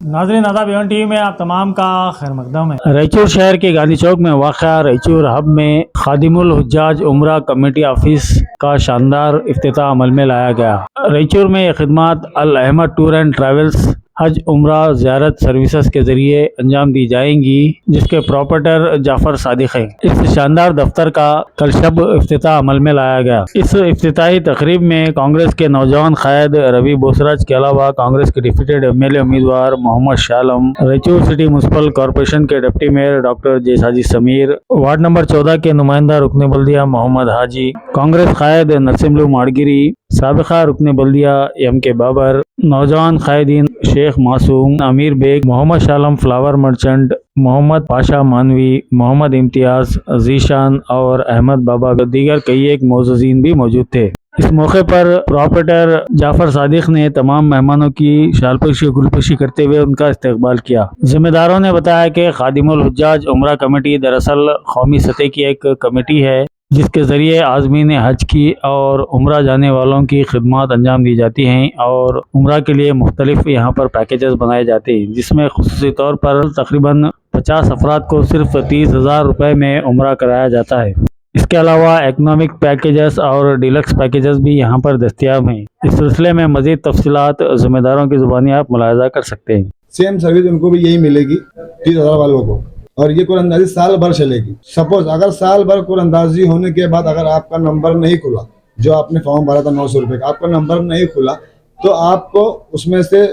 नाज़रीन आदाब, Avon TV में आप तमाम का खैर मकदम है। रायचूर शहर के गांधी चौक में वाक़ा रायचूर हब में खादिमुल हुज्जाज उम्रा कमेटी ऑफिस का शानदार इफ्तिताह अमल में लाया गया। रायचूर में ये खिदमत अल अहमद टूर एंड ट्रैवल्स हज उम्रा ज़ियारत सर्विसेज के ज़रिए अंजाम दी जाएंगी, जिसके प्रॉपरेटर जाफ़र सादिक हैं। इस शानदार दफ्तर का कल शब इफ्तिताह अमल में लाया गया। इस इफ्तिताही तकरीब में कांग्रेस के नौजवान कायद रवि बोसराज के अलावा कांग्रेस के डिप्टी एमएलए उम्मीदवार Mohammad Shah Alam, Raichur city municipal corporation के deputy mayor doctor Jayasaji Sameer, ward number 14 के नुमाइंदा रुकन बल्दिया मोहम्मद हाजी, कांग्रेस कायद नसीमलू माड़गिरी, साबिका रुकन बल्दिया एम के बाबर, नौजवान कायदीन शेख मासूम, अमीर बेग, मोहम्मद शालम फ्लावर मर्चेंट, मोहम्मद पाशा मानवी, मोहम्मद इम्तियाज, जीशान और अहमद बाबा दीगर कई एक मौजूदीन भी मौजूद थे। इस मौके पर प्रॉपरेटर जाफ़र सादिक ने तमाम मेहमानों की शालपोशी गुलपोशी करते हुए उनका इस्तकबाल किया। जिम्मेदारों ने बताया कि खादिमुल हुज्जाज उम्रा कमेटी दरअसल कौमी सतह की एक कमेटी है, जिसके ज़रिए आज़मीन हज की और उम्रा जाने वालों की खिदमत अंजाम दी जाती हैं और उम्रा के लिए मुख्तलिफ यहाँ पर पैकेजेस बनाए जाते हैं, जिसमें खुसूसी तौर पर तकरीबन 50 अफराद को सिर्फ 30,000 रुपये में उम्रा कराया जाता है। इसके अलावा इकनॉमिक पैकेजेस और डिलक्स पैकेजेस भी यहाँ पर दस्तियाब हैं। इस सिलसिले में मज़ीद तफसीलात ज़िम्मेदारों की ज़ुबानी आप मुलाहजा कर सकते हैं। सेम सर्विस उनको भी यही मिलेगी 30,000 वालों को, और ये कुरअंदाजी साल भर चलेगी। सपोज अगर साल भर कुरअंदाजी होने के बाद अगर आपका नंबर नहीं खुला, जो आपने फॉर्म भरा था 900 रुपये का, आपका नंबर नहीं खुला तो आपको उसमें से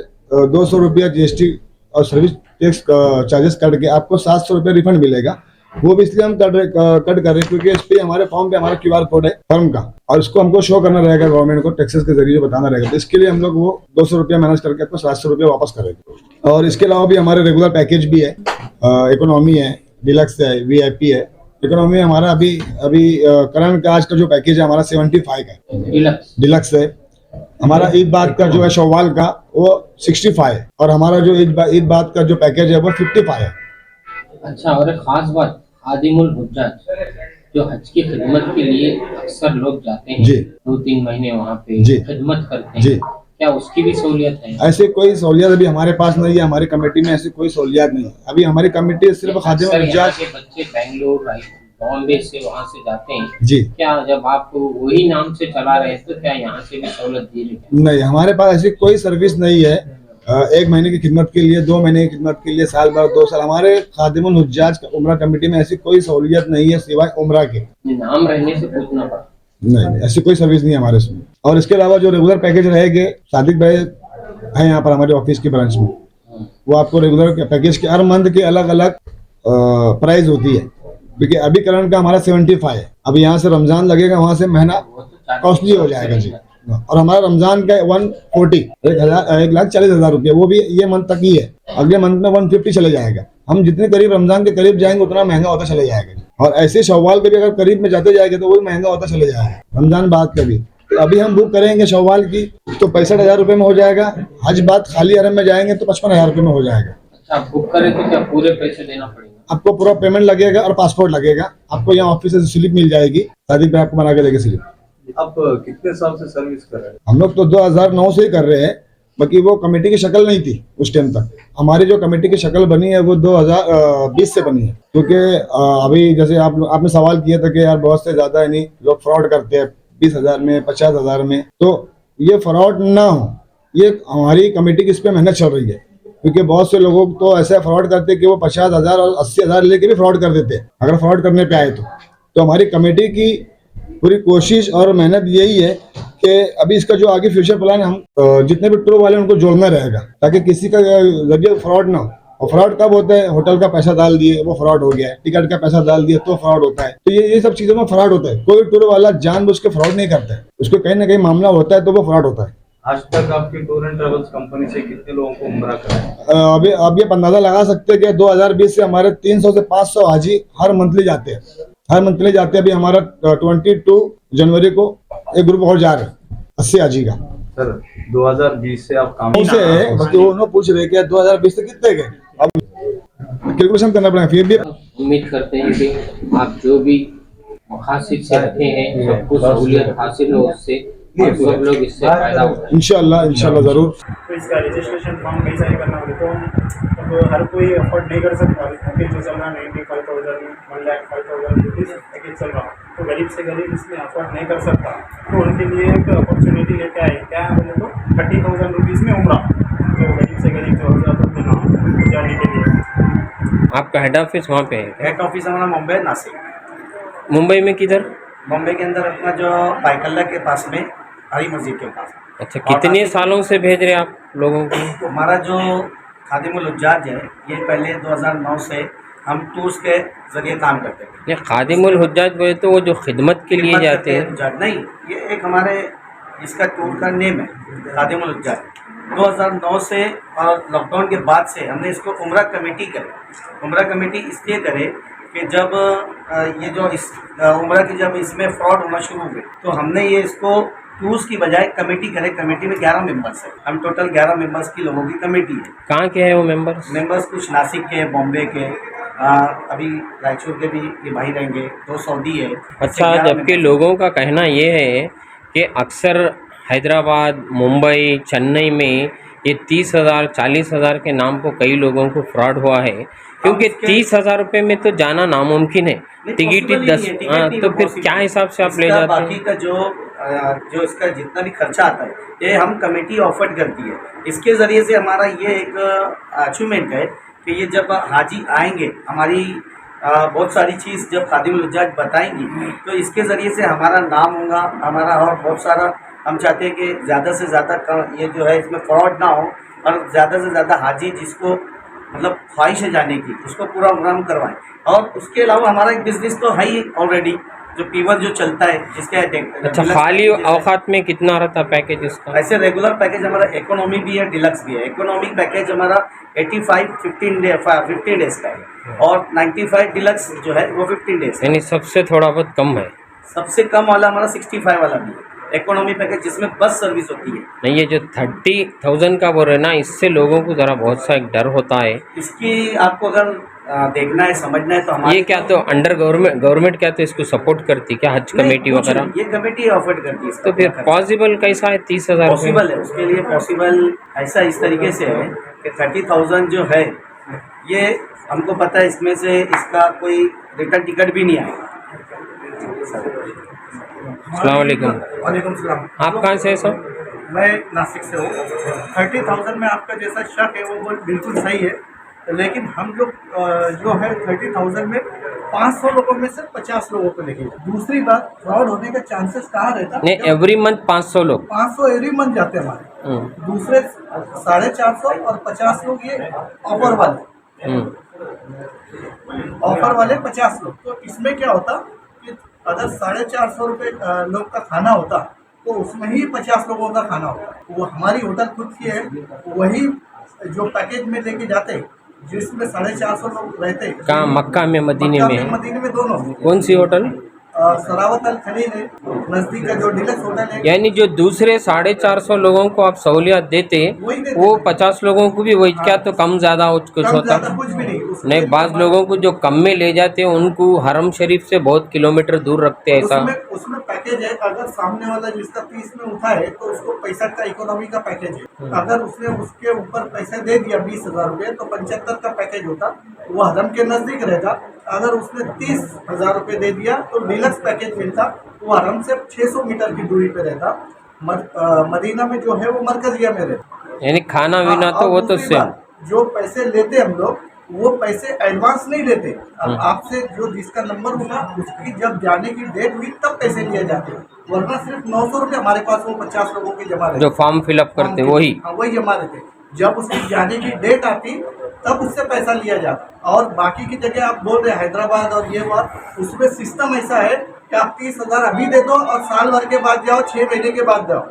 200 रुपया GST और सर्विस टैक्स चार्जेस कट के आपको 700 रुपये रिफंड मिलेगा। वो भी इसलिए हम कट कर रहे हैं क्योंकि इस पे हमारे फॉर्म पे हमारा QR कोड है फर्म का, और इसको हमको शो करना रहेगा गवर्नमेंट को टैक्सेस के जरिए बताना रहेगा। तो इसके लिए हम लोग वो 200 रुपया मैनेज करके आपको 700 रुपया वापस करेंगे। और इसके अलावा भी हमारे रेगुलर पैकेज भी है, इकोनॉमी है, डिलक्स है, VIP है। इकोनॉमी हमारा अभी करंट का आज का जो पैकेज है हमारा 75 का डिलक्स है। हमारा ईद बाद का जो है शव्वाल का वो 65 है, और हमारा जो ईद बाद का जो पैकेज है वो 55 है। अच्छा, और एक खास बात, खादिमुल हुज्जाज जो हज की खिदमत के लिए अक्सर लोग जाते हैं, 2-3 महीने वहाँ पे खिदमत करते हैं, क्या उसकी भी सहूलियत है? ऐसे कोई सहूलियत अभी हमारे पास नहीं है, हमारी कमेटी में ऐसी कोई सहूलियत नहीं है। अभी हमारी कमेटी सिर्फ खादिमुल हुज्जाज के बच्चे बेंगलोर बॉम्बे से वहाँ से जाते हैं जी, क्या जब आप वही नाम से चला रहे हैं तो क्या यहाँ से भी सहूलत दी रही है? नहीं, हमारे पास ऐसी कोई सर्विस नहीं है 1 महीने की खिदमत के लिए, 2 महीने की खिदमत के लिए, साल भर, 2 साल। हमारे खादिमुल हुज्जाज उम्रा कमेटी में ऐसी कोई सहूलियत नहीं है सिवाय उम्रा के। नाम रहने से पूछना पड़ा? नहीं, ऐसी कोई सर्विस नहीं है हमारे इसमें। और इसके अलावा जो रेगुलर पैकेज रहेंगे, सादिक भाई है यहाँ पर हमारे ऑफिस की ब्रांच में, वो आपको रेगुलर पैकेज के हर मंथ के अलग अलग प्राइस होती है। क्योंकि अभी करंट का हमारा 75 है, अभी यहाँ से रमजान लगेगा, वहाँ से महीना कॉस्टली हो जाएगा जी। और हमारा रमजान का 1,40,000 रुपया वो भी ये मंथ तक ही है, अगले मंथ में 150 चले जाएगा। हम जितने करीब रमजान के करीब जाएंगे उतना महंगा होता चले जाएगा। और ऐसे शव्वाल के भी अगर करीब में जाते जाएंगे तो वो भी महंगा होता चले जाएगा रमजान बाद का भी। तो अभी हम बुक करेंगे शव्वाल की तो 65,000 रुपये में हो जाएगा। हज बाद खाली हरम में जाएंगे तो 55,000 रुपये में हो जाएगा। अच्छा, बुक करें तो क्या पूरे पैसे देना पड़ेगा? आपको पूरा पेमेंट लगेगा और पासपोर्ट लगेगा। आपको यहाँ ऑफिस से स्लिप मिल जाएगी, सादिक भाई आपको बना के देंगे स्लिप। आप कितने साल से सर्विस कर रहे हैं? हम लोग तो 2009 से ही कर रहे हैं, बाकी वो कमेटी की शक्ल नहीं थी उस टाइम तक। हमारी जो कमेटी की शक्ल बनी है वो 2020 से बनी है। क्योंकि अभी जैसे आपने सवाल किया था कि यार बहुत से ज्यादा नहीं लोग फ्रॉड करते हैं 20,000 में, 50,000 में, तो ये फ्रॉड ना हो, ये हमारी कमेटी की इस पर मेहनत चल रही है। क्योंकि बहुत से लोगों तो ऐसा फ्रॉड करते हैं कि वो 50,000 और 80,000 लेके भी फ्रॉड कर देते हैं अगर फ्रॉड करने पे आए तो हमारी कमेटी की पूरी कोशिश और मेहनत यही है कि अभी इसका जो आगे फ्यूचर प्लान है, हम जितने भी टूर वाले उनको जोड़ना रहेगा ताकि किसी का जरिए फ्रॉड ना हो। और फ्रॉड कब होता है? होटल का पैसा डाल दिए वो फ्रॉड हो गया है, टिकट का पैसा डाल दिए तो फ्रॉड होता है। तो ये सब चीजों में फ्रॉड होता है। कोई टूर वाला जानबूझ के फ्रॉड नहीं करता है, उसको कहीं ना कहीं मामला होता है तो वो फ्रॉड होता है। आज तक आपकी टूर एंड ट्रेवल्स कंपनी से कितने लोगों को उम्रा कराया? अभी आप ये अंदाजा लगा सकते हैं कि 2020 से हमारे 300 से 500 हाजी हर मंथली जाते हैं। अभी हमारा 22 जनवरी को एक ग्रुप और जा रहे हैं 80 हाजी का। सर 2020 से आप काम से है, बाकी वो पूछ रहे कि 2020 से कितने गए, अब कैलकुलेशन करना पड़ेगा। फिर भी उम्मीद करते हैं कि आप जो भी मकासद से रखे हैं सबको सहूलियत हासिल हो उससे, और सब लोग इससे फायदा उठाएं। इंशाल्लाह इंशाल्लाह जरूर। तो इसका रजिस्ट्रेशन फॉर्म कई सारे करना होगा तो हर कोई अफोर्ड नहीं कर सकता। पैकेज जो चल रहा है 95,000 1,05,000 रुपीज़ पैकेज चल रहा है तो गरीब से गरीब इसमें अफोर्ड नहीं कर सकता। तो उनके लिए एक अपॉर्चुनिटी लेके आए क्या बोले तो 30,000 रुपीज़ में उम्रा तो गरीब से गरीब जो रुपये ना जाने के लिए। आपका हेड ऑफिस वहाँ पे है? हेड ऑफिस हमारा मुंबई नासिक। मुंबई में किधर? मुंबई के अंदर अपना जो बाइकल्ला के पास में हरी मस्जिद के पास। अच्छा, कितने सालों से भेज रहे आप लोगों को? हमारा जो खादिमुल हुज्जाज है ये पहले 2009 से हम टूर्स के जरिए काम करते थे। ये खादिमुल हुज्जाज बोले तो वो जो खिदमत के लिए जाते हैं? हुज्जाज नहीं, ये एक हमारे इसका टूर का नेम है खादिमुल हुज्जाज। 2009 से और लॉकडाउन के बाद से हमने इसको उम्रा कमेटी करे। उम्रा कमेटी इसलिए करे कि जब ये जो इस उम्रा की जब इसमें फ्रॉड होना शुरू हुए तो हमने ये इसको टूर्स की बजाय कमेटी करे। कमेटी में 11 मेंबर्स है, हम टोटल 11 मेंबर्स की लोगों की कमेटी है। कहाँ के हैं वो मेंबर्स? मेंबर्स कुछ नासिक के, बॉम्बे के, अभी रायचूर के भी ये भाई रहेंगे, 2 सऊदी है। अच्छा, जबकि लोगों का कहना ये है कि अक्सर हैदराबाद, मुंबई, चेन्नई में ये 30,000 40,000 के नाम पर कई लोगों को फ्रॉड हुआ है, क्योंकि 30,000 रुपये में तो जाना नामुमकिन है। टिकट ही 10। हाँ, तो फिर क्या हिसाब से आप ले जाते हैं? बाकी का जो इसका जितना भी खर्चा आता है ये हम कमेटी ऑफर करती है। इसके ज़रिए से हमारा ये एक अचीवमेंट है कि ये जब हाजी आएंगे हमारी बहुत सारी चीज़ जब खादिमुल हुज्जाज बताएंगी तो इसके ज़रिए से हमारा नाम होगा, हमारा और बहुत सारा हम चाहते हैं कि ज़्यादा से ज़्यादा ये जो है इसमें फ्रॉड ना हो और ज़्यादा से ज़्यादा हाजी जिसको मतलब ख्वाहिश है जाने की उसको पूरा उम्रा हम करवाएं। और उसके अलावा हमारा एक बिजनेस तो है ही ऑलरेडी जो पीवर जो चलता है जिसके अच्छा, खाली औकात में कितना रहता पैकेज इसका? ऐसे रेगुलर पैकेज हमारा इकोनॉमी भी है, डिलक्स भी है। इकोनॉमी पैकेज हमारा 85 15 डेज का है और 95 डिलक्स जो है वो 15 डेज यानी सबसे थोड़ा बहुत कम है। सबसे कम वाला हमारा 65 वाला भी है इकोनॉमी पैकेज जिसमें बस सर्विस होती है। नहीं, ये जो 30,000 का बोल रहे ना, इससे लोगों को ज़रा बहुत सा एक डर होता है। इसकी आपको अगर देखना है, समझना है तो हमारे ये क्या तो अंडर गवर्नमेंट क्या तो इसको सपोर्ट करती क्या, हज कमेटी वगैरह? ये कमेटी ऑफर करती है। तो फिर पॉसिबल कैसा है 30,000? पॉसिबल है, उसके लिए पॉसिबल ऐसा इस तरीके से है कि 30,000 जो है ये हमको पता है इसमें से इसका कोई रिटर्न टिकट भी नहीं आएगा। अस्सलाम वालेकुम। वालेकुम सलाम। आप कहाँ से हैं सर? मैं नासिक से हूँ। 30,000 में आपका जैसा शक है वो बिल्कुल सही है, लेकिन हम लोग जो है 30,000 में 500 लोगों में से 50 लोगों को लेके। दूसरी बात, फ्रॉड होने का चांसेस कहाँ रहता? नहीं, एवरी मंथ 500 लोग? 500 एवरी मंथ जाते हैं हमारे। दूसरे 450 और 50 लोग ये ऑफर वाले। ऑफर वाले 50 लोग। तो इसमें क्या होता कि अगर 450 रुपये लोग का खाना होता तो उसमें ही 50 लोगों का खाना होता। वो हमारी होटल खुद की है, वही जो पैकेज में लेके जाते जिसमें 450 लोग रहते। कहाँ, मक्का में, मदीने में? मदीने में दोनों। कौन सी होटल? सरावत अल खलील है, नज़दीक का जो डिलक्स होटल है। यानी जो दूसरे 450 लोगों को आप सहूलियत देते वो 50 लोगों को भी वही क्या तो कम ज़्यादा कुछ होता? कुछ भी नहीं, बाज़ लोगों को जो कम में ले जाते हैं उनको हरम शरीफ से बहुत किलोमीटर दूर रखते हैं ऐसा। उसमें पैकेज है, अगर सामने वाला जिसका 30 में उठा है तो उसको 65 का इकोनॉमी का पैकेज है। अगर उसने उसके ऊपर पैसा दे दिया 20,000 रुपये तो 75 का पैकेज होता, वो हरम के नज़दीक रहता। अगर उसने 30,000 रुपये दे दिया तो डिलक्स पैकेज मिलता, वो हरम से 600 मीटर की दूरी पे रहता। मदीना में जो है वो मरकजिया में रहता। यानी खाना पीना तो वो तो सेम। जो पैसे लेते हम लोग वो पैसे एडवांस नहीं लेते। अब आपसे जो जिसका नंबर होगा उसकी जब जाने की डेट हुई तब पैसे लिए जाते, वरना सिर्फ 900 रुपये हमारे पास वो 50 लोगों की जमा रहते। जो फॉर्म फिलअप करते वही? हाँ, वही जमा रहते। जब उसकी जाने की डेट आती तब उससे पैसा लिया जाता। और बाकी की जगह आप बोल रहे हैदराबाद और ये बात, उसमें सिस्टम ऐसा है कि आप 30,000 अभी दे दो और साल भर के बाद जाओ, 6 महीने के बाद जाओ।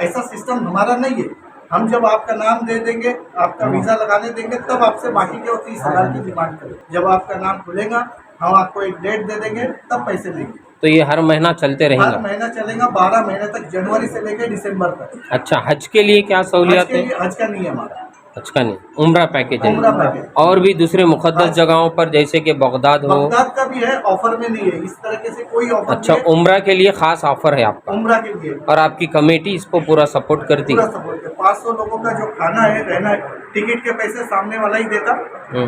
ऐसा सिस्टम हमारा नहीं है। हम जब आपका नाम दे देंगे, आपका वीज़ा लगाने देंगे, तब आपसे बाकी के 30,000 की डिमांड करें। जब आपका नाम खुलेगा हम आपको एक डेट दे देंगे, तब पैसे लेंगे। तो ये हर महीना चलते रहेगा? हर महीना चलेगा, 12 महीने तक, जनवरी से लेकर दिसंबर तक। अच्छा, हज के लिए क्या सहूलियत है? हज का नहीं है हमारा। हज का नहीं, उम्रा पैकेज है। उम्रा पैकेज। और भी दूसरे मुकद्दस जगहों पर जैसे कि बगदाद हो। बगदाद का भी है, ऑफर में नहीं है, इस तरीके से कोई ऑफर अच्छा, नहीं है। उम्रा के लिए खास ऑफर है आपका, उम्रा के लिए और आपकी कमेटी इसको पूरा सपोर्ट करती पूरा है। सपोर्ट है। 500 लोगों का जो खाना है, रहना है, टिकट के पैसे सामने वाला ही देता,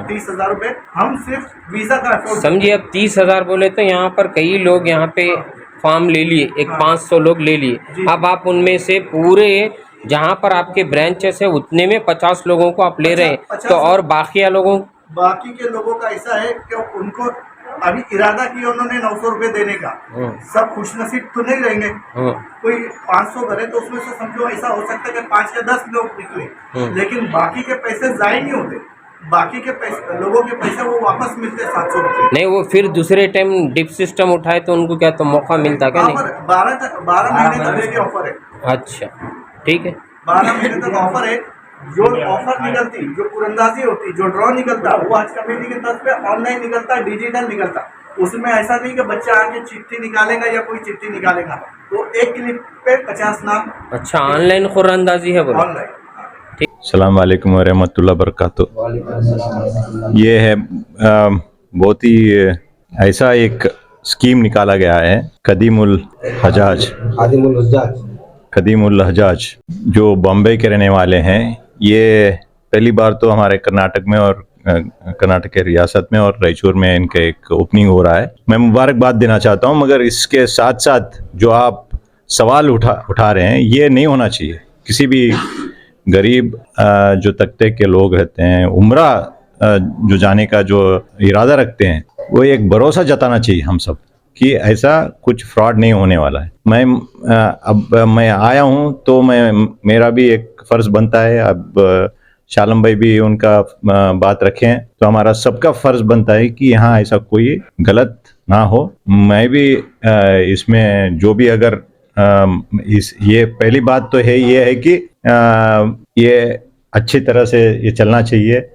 30,000 रुपए। हम सिर्फ वीजा का अफोर्ड। समझिए, अब 30,000 बोले तो यहाँ पर कई लोग यहाँ पे फॉर्म ले लिए, एक 500 लोग ले लिए। अब आप उनमें से पूरे जहाँ पर आपके ब्रांचेस है उतने में 50 लोगों को आप ले रहे हैं, 50 तो और बाकी लोगों बाकी के लोगों का ऐसा है कि उनको अभी इरादा किया उन्होंने 900 रुपए देने का। सब खुशनसीब तो नहीं रहेंगे। कोई 500 भरे तो उसमें से समझो ऐसा हो सकता है कि 5 या 10 लोग निकले, लेकिन बाकी के पैसे जाया नहीं होते। बाकी के पैसे, लोगों के पैसे वो वापस मिलते 700 रुपए। नहीं, वो फिर दूसरे टाइम डिप सिस्टम उठाए तो उनको क्या तो मौका मिलता क्या? नहीं, 12 महीने तक इसकी ऑफर है। अच्छा ठीक है। 12 महीने तक ऑफर है। जो ऑफर निकलती, जो कुरंदाजी होती, जो ड्रॉ निकलता, वो आज कमेटी की तरफ पे ऑनलाइन निकलता, डिजिटल निकलता। उसमें ऐसा नहीं कि बच्चा आके चिट्ठी निकालेगा या कोई चिट्ठी निकालेगा, तो एक क्लिक पे 50 नाम। अच्छा, ऑनलाइन कुरंदाजी है बोलो। ऑनलाइन। अस्सलाम वालेकुम व रहमतुल्लाह बरकातुहू। ये है बहुत ही ऐसा एक स्कीम निकाला गया है, कदीमुल हजाज, जो बॉम्बे के रहने वाले हैं। ये पहली बार तो हमारे कर्नाटक में और कर्नाटक के रियासत में और रायचूर में इनका एक ओपनिंग हो रहा है। मैं मुबारकबाद देना चाहता हूँ, मगर इसके साथ साथ जो आप सवाल उठा रहे हैं, ये नहीं होना चाहिए। किसी भी गरीब जो तबके के लोग रहते हैं, उम्रा जो जाने का जो इरादा रखते हैं, वो एक भरोसा जताना चाहिए हम सब कि ऐसा कुछ फ्रॉड नहीं होने वाला है। अब मैं आया हूँ तो मेरा भी एक फ़र्ज़ बनता है। अब शालम भाई भी उनका बात रखें तो हमारा सबका फ़र्ज़ बनता है कि यहाँ ऐसा कोई गलत ना हो। मैं भी इसमें जो भी अगर ये पहली बात तो है, ये है कि ये अच्छी तरह से ये चलना चाहिए।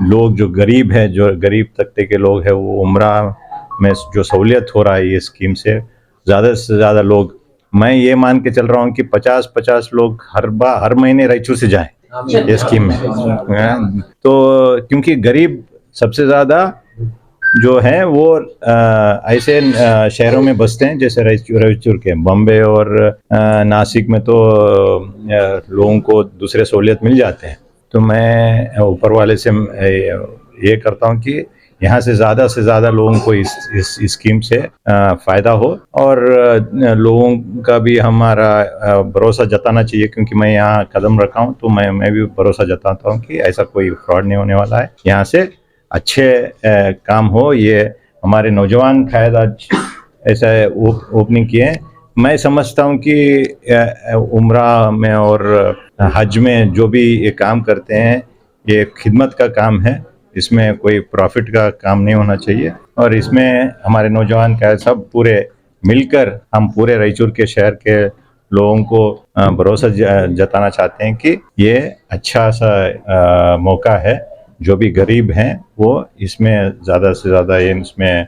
लोग जो गरीब है, जो गरीब तबके के लोग हैं, वो उम्रा में जो सहूलियत हो रहा है ये स्कीम से ज़्यादा लोग, मैं ये मान के चल रहा हूँ कि 50 लोग हर महीने रायचूर से जाएं ये स्कीम में। तो क्योंकि गरीब सबसे ज़्यादा जो है वो ऐसे शहरों में बसते हैं, जैसे रायचूर के, बम्बे और नासिक में तो लोगों को दूसरे सहूलियत मिल जाते हैं। तो मैं ऊपर वाले से ये करता हूँ कि यहाँ से ज़्यादा लोगों को इस स्कीम से फ़ायदा हो, और लोगों का भी हमारा भरोसा जताना चाहिए। क्योंकि मैं यहाँ कदम रखा हूँ तो मैं भी भरोसा जताता हूँ कि ऐसा कोई फ्रॉड नहीं होने वाला है। यहाँ से अच्छे काम हो। ये हमारे नौजवान शायद आज ऐसा ओपनिंग किए हैं। मैं समझता हूँ कि उम्रा में और हज में जो भी ये काम करते हैं, ये खिदमत का काम है, इसमें कोई प्रॉफिट का काम नहीं होना चाहिए। और इसमें हमारे नौजवान का सब पूरे मिलकर हम पूरे रायचूर के शहर के लोगों को भरोसा जताना चाहते हैं कि ये अच्छा सा मौका है। जो भी गरीब हैं वो इसमें ज़्यादा से ज़्यादा इसमें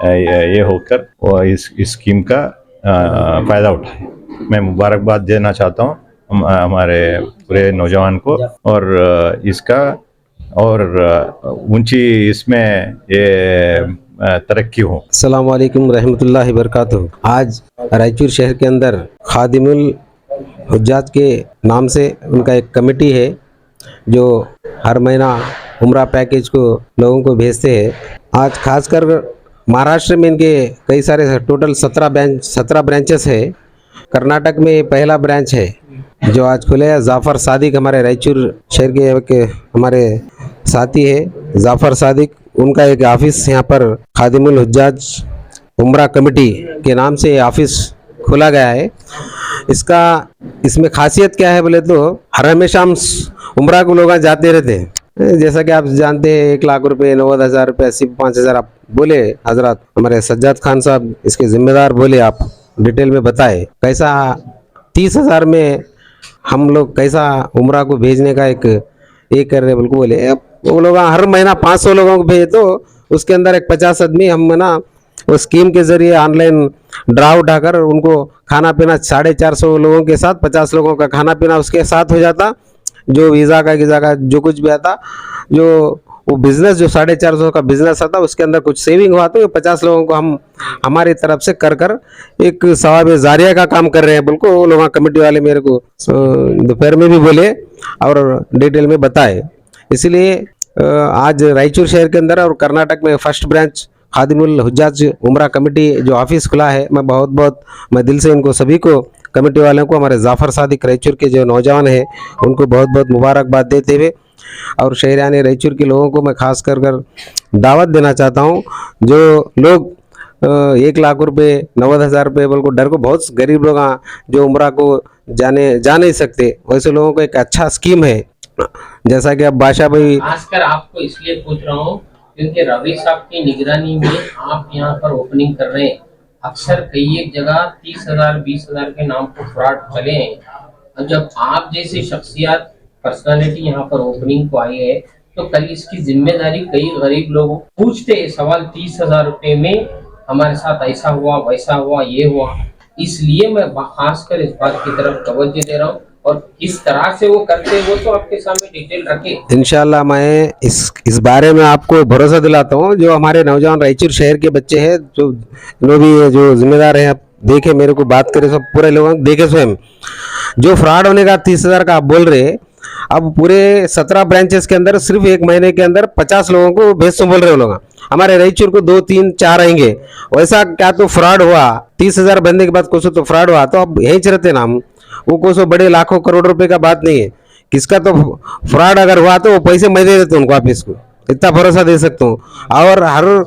ये होकर वो इस स्कीम का फ़ायदा उठाए। मैं मुबारकबाद देना चाहता हूँ हमारे पूरे नौजवान को, और इसका और ऊंची इसमें ये तरक्की हो। अस्सलाम वालेकुम रहमतुल्लाहि बरकातुहू। आज रायचूर शहर के अंदर खादिमुल हुज्जाज के नाम से उनका एक कमेटी है जो हर महीना उम्रा पैकेज को लोगों को भेजते हैं। आज खासकर महाराष्ट्र में इनके कई सारे टोटल 17 ब्रांचेस है। कर्नाटक में पहला ब्रांच है जो आज खुले है। जाफ़र सादिक हमारे रायचूर शहर के हमारे साथी है, जाफ़र सादिक, उनका एक ऑफिस यहाँ पर खादिमुल हुज्जाज उम्रा कमेटी के नाम से ऑफिस खोला गया है। इसमें खासियत क्या है बोले तो हर हमेशा हम उम्रा को लोग जाते रहते हैं। जैसा कि आप जानते हैं 1 लाख रुपए, 90,000 रुपये, 85,000 आप बोले हजरत, हमारे सज्जाद खान साहब इसके जिम्मेदार बोले, आप डिटेल में बताए कैसा 30,000 में हम लोग कैसा उम्रा को भेजने का एक कर रहे बिल्कुल बोले। अब वो लोग हर महीना 500 लोगों को भेजे तो उसके अंदर एक 50 आदमी हम ना वो स्कीम के जरिए ऑनलाइन ड्रा उठाकर उनको खाना पीना 450 लोगों के साथ 50 लोगों का खाना पीना उसके साथ हो जाता। जो वीज़ा का जो कुछ भी आता, जो वो बिजनेस जो 450 का बिजनेस आता उसके अंदर कुछ सेविंग हुआ तो 50 लोगों को हम हमारी तरफ से कर एक सवाब जारिया का काम कर रहे हैं। बिल्कुल वो लोग कमेटी वाले मेरे को दोपहर में भी बोले और डिटेल में बताए। इसलिए आज रायचूर शहर के अंदर और कर्नाटक में फर्स्ट ब्रांच खादिमुल हुज्जाज उम्रा कमेटी जो ऑफिस खुला है, मैं दिल से उनको सभी को कमेटी वालों को, हमारे जाफ़र सादिक रायचूर के जो नौजवान हैं उनको बहुत बहुत मुबारकबाद देते हुए और शहरान रायचूर के लोगों को मैं खास कर दावत देना चाहता हूँ। जो लोग 1 लाख रुपए 90,000 रुपये बोल को डर को, बहुत गरीब लोग जो उम्रा को जा नहीं सकते, वैसे लोगों को एक अच्छा स्कीम है। जैसा कि अब बादशाह भाई, खासकर आपको इसलिए पूछ रहा हूँ क्योंकि रवि साहब की निगरानी में आप यहाँ पर ओपनिंग कर रहे हैं। अक्सर कई एक जगह 30,000 20,000 के नाम पर फ्रॉड चले हैं। और जब आप जैसी शख्सियत पर्सनालिटी यहाँ पर ओपनिंग को आई है तो कल इसकी जिम्मेदारी कई गरीब लोग पूछते हैं सवाल, 30,000 रुपए में हमारे साथ ऐसा हुआ, वैसा हुआ, ये हुआ। इसलिए मैं खासकर इस बात की तरफ तवज्जो दे रहा हूँ और किस तरह से वो करते हैं वो तो आपके सामने डिटेल रखे। इंशाल्लाह मैं इस बारे में आपको भरोसा दिलाता हूँ। जो हमारे नौजवान रायचूर शहर के बच्चे हैं, जो भी जो जिम्मेदार हैं, देखे मेरे को बात करे, सब पूरे लोग देखे स्वयं जो फ्रॉड होने का 30,000 का आप बोल रहे, अब पूरे 17 ब्रांचेस के अंदर सिर्फ 1 महीने के अंदर 50 लोगों को भेज बोल रहे हो लोग। हमारे रायचूर को 2 3 4 आएंगे। वैसा क्या तो फ्रॉड हुआ 30,000 बनने के बाद कुछ तो फ्रॉड हुआ तो अब यहीं चलते ना हम, वो कुछ बड़े लाखों करोड़ रुपए का बात नहीं है। किसका तो फ्रॉड अगर हुआ तो वो पैसे मैं दे देता हूँ उनको वापिस को, इतना भरोसा दे सकता हूँ। और हर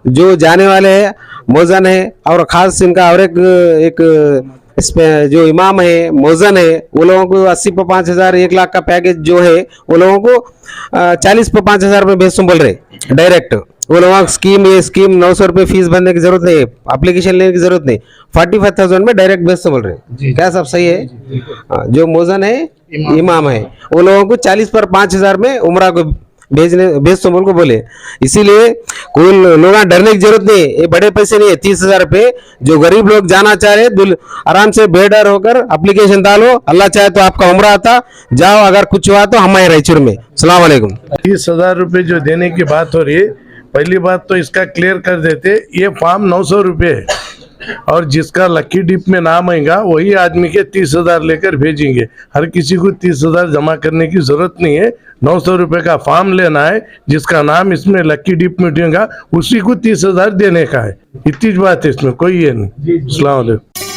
जो जाने वाले हैं मौजन है और ख़ास इनका और एक इसमें जो इमाम है मौजन है, वो लोगों को 80 पर 5,000 1 लाख का पैकेज जो है वो लोगों को 40 पर 5,000 में भेज बोल रहे डायरेक्ट। वो लोग स्कीम 900 रुपये फीस भरने की जरूरत नहीं, एप्लीकेशन लेने की जरूरत नहीं, 45,000 में डायरेक्ट भेज बोल रहे। क्या सब सही है? जो मौजन है इमाम है वो लोगों को 40 पर 5,000 में उम्रा को भेज बोल को बोले। इसीलिए कोई लोग डरने की जरूरत नहीं है। ये बड़े पैसे नहीं है 30,000 रुपये। जो गरीब लोग जाना चाह रहे आराम से बेडर होकर एप्लीकेशन डालो, अल्लाह चाहे तो आपका उम्रा आता जाओ, अगर कुछ हुआ तो हमारे रायचूर में। अस्सलाम वालेकुम। 30,000 रुपये जो देने की बात हो रही है, पहली बात तो इसका क्लियर कर देते, ये फॉर्म 900 रुपये है और जिसका लकी डिप में नाम आएगा वही आदमी के 30,000 लेकर भेजेंगे। हर किसी को 30,000 जमा करने की जरूरत नहीं है। 900 रुपये का फॉर्म लेना है, जिसका नाम इसमें लकी डिप में उठेगा उसी को 30,000 देने का है। इतनी बात है, इसमें कोई ये नहीं। अस्सलाम वालेकुम।